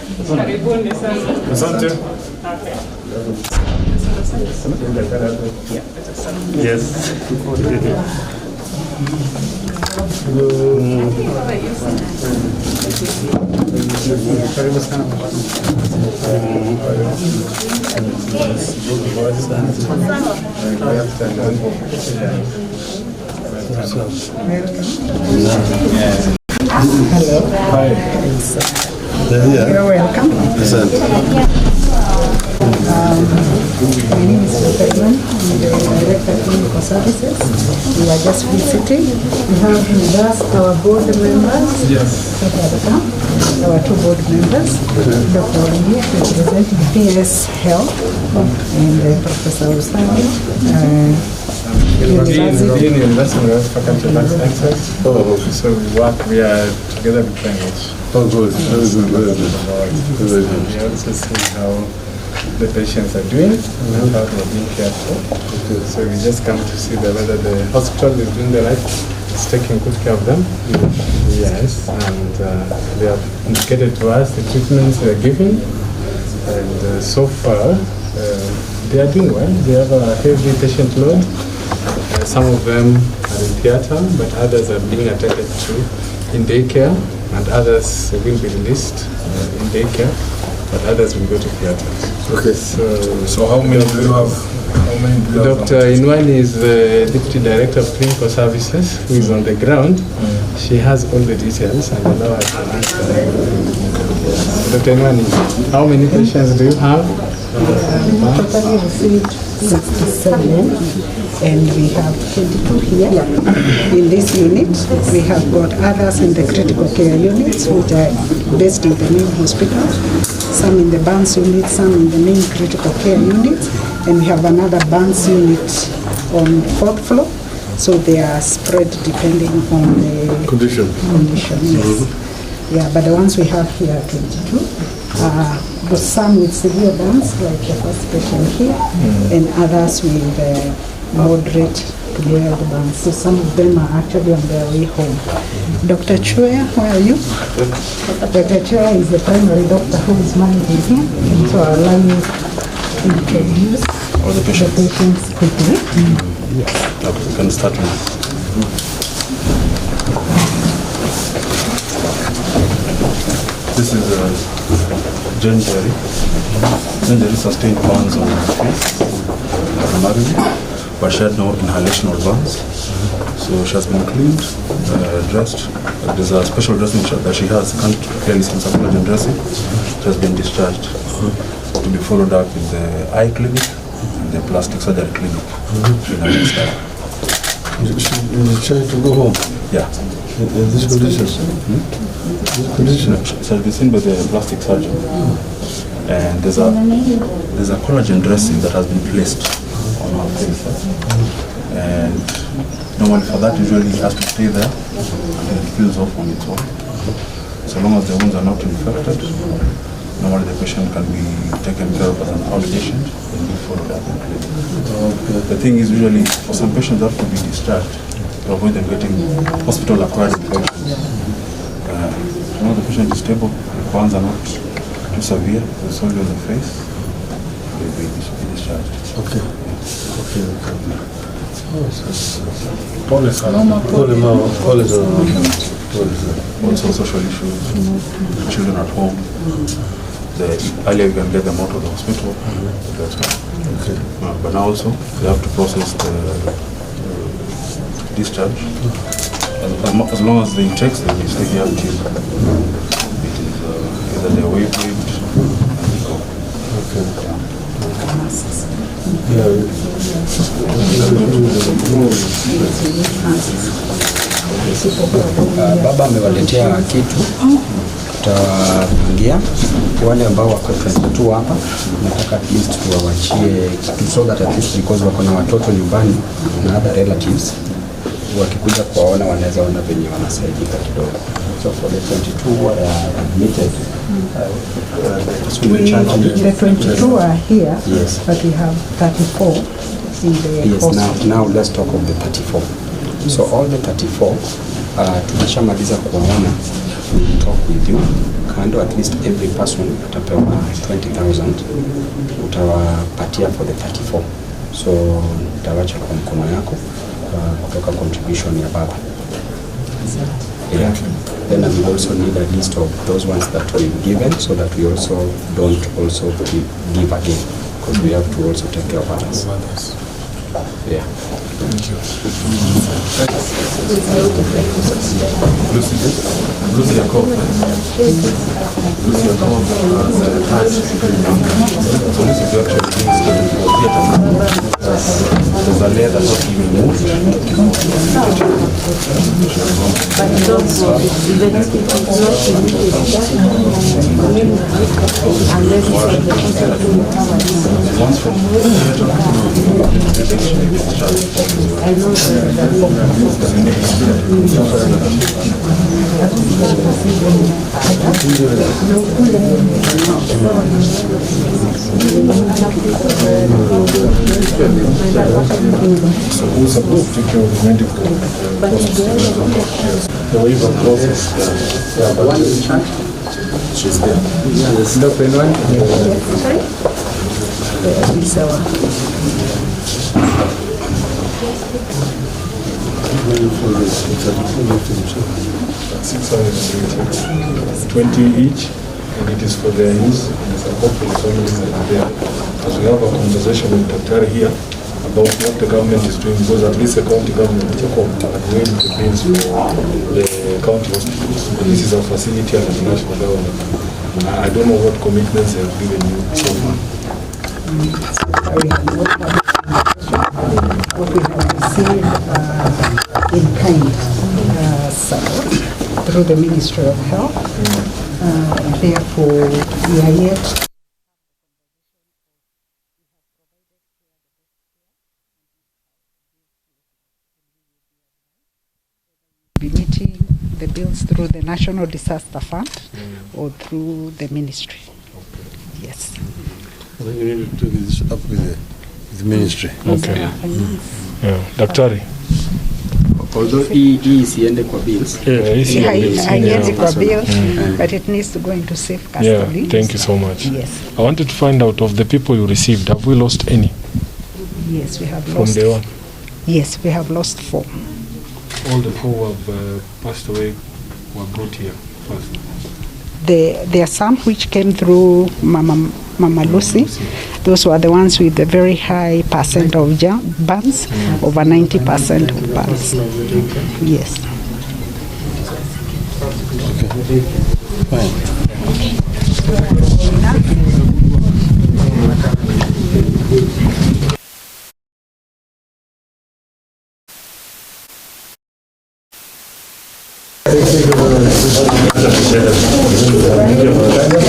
Karibuni sana. Asante. Yes. Hello. Hi. You're welcome. My name is Raila. I'm the Director of Clinical Services. We are just visiting. We have with us our board members. Yes. Our two board members. Dr. Raila, representing PS Health, and Professor Usani. Dean Investment Faculty of Life Sciences. So we are together with Cambridge. Oh, good. Very good. Very good. We also see how the patients are doing and how they're being cared for. So we just come to see whether the hospital is doing the right, it's taking good care of them. Yes, and they have indicated to us the treatments they are giving, and so far they are doing well. They have a heavy patient load. Some of them are in theatre, but others are being attended to in daycare, and others will be released in daycare, but others will go to theatre. Okay. So how many do you have? Dr. Inwani is the Deputy Director of Clinical Services, who is on the ground. She has all the details, and I know I can answer. Dr. Inwani, how many patients do you have? Totally received 67, and we have 22 here. In this unit, we have got others in the critical care units, which are based in the main hospital, some in the burns unit, some in the main critical care unit, and we have another burns unit on 4th floor, so they are spread depending on the condition. Yes. Yeah, but the ones we have here are 22. But some with severe burns, like the first patient here, and others with moderate to mild burns. So some of them are actually on their way home. Dr. Chua, where are you? Dr. Chua is the primary doctor who is managing here. So I'll allow you to introduce all the patients quickly. Yes. Okay, we can start now. This is Jane Jerry. Jane Jerry sustained burns on her face primarily, but she had no inhalational burns. So she has been cleaned, dressed. There's a special dressing that she has. Can't clearly see some collagen dressing. She has been discharged to be followed up in the eye clinic and the plastic surgery clinic. She's trying to go home. Yeah. In this condition. This condition. She has been seen by the plastic surgeon. And there's a collagen dressing that has been placed on her face. And normally for that usually it has to stay there until it peels off on its own. So long as the wounds are not infected, normally the patient can be taken care of as an outpatient and be followed up in clinic. The thing is usually for some patients that have to be discharged to avoid them getting hospital-acquired infections. When the patient is stable, the burns are not too severe, it's only on the face, they will be discharged. Okay. Also social issues, children at home. The earlier you can get them out of the hospital, Okay. but now also they have to process the discharge. And as long as the intakes, they will stay here until it is either they're waived and they go. Okay. Baba amewaletea kitu, tutapangia wale ambao wako 22 hapa. Nataka at least tuwawachie kitu so that at least because wako na watoto nyumbani na other relatives, wakikuja kuwaona wanaweza ona venye wanasaidika kidogo. So for the 22 who are admitted, the 22 are here, yes, but we have 34 in the yes. Now let's talk of the 34. So all the 34, tumeshamaliza kuwaona. We will talk with you kando, at least every person atapewa 20,000 utawapatia for the 34. So nitawacha kwa mkono yako kutoka contribution ya baba. Yeah. Then I will also need a list of those ones that we've given, so that we also don't also give again, because we have to also take care of others. Yeah. Thank you. Lucy Jacob. Lucy Jacob has a heart. So Lucy is actually being scheduled for theatre. There's a layer that's not even moved. But it's also, even if it's not immediate, unless it's like the hospital will cover it. Once from theatre, I know So who's supposed to take care of the medical process? The waiver process. The one in charge, she's there. Dr. Inwan? $680, 20 each, and it is for their use, and it's a hopefully families that are there. As we have a conversation with Dr. here about what the government is doing, because at least the county government had waived the bills for the county hospitals. But this is a facility under the national government. I don't know what commitments they have given you so far. What we have received in kind support through the Ministry of Health. Therefore, we are yet be meeting the bills through the National Disaster Fund or through the ministry. Yes. Well, you need to take this up with the ministry. Okay. Yeah. Daktari. Although hii isiende kwa bills. Haiendi kwa bill, but it needs to go into safe custody. Yeah, thank you so much. Yes. I wanted to find out of the people you received, have we lost any? Yes, we have From lost. day one? Yes, we have lost 4. All the 4 who have passed away were brought here first. There are some which came through Mama Lucy. Those were the ones with a very high percent of burns, over 90% of burns. Yes. Thank you.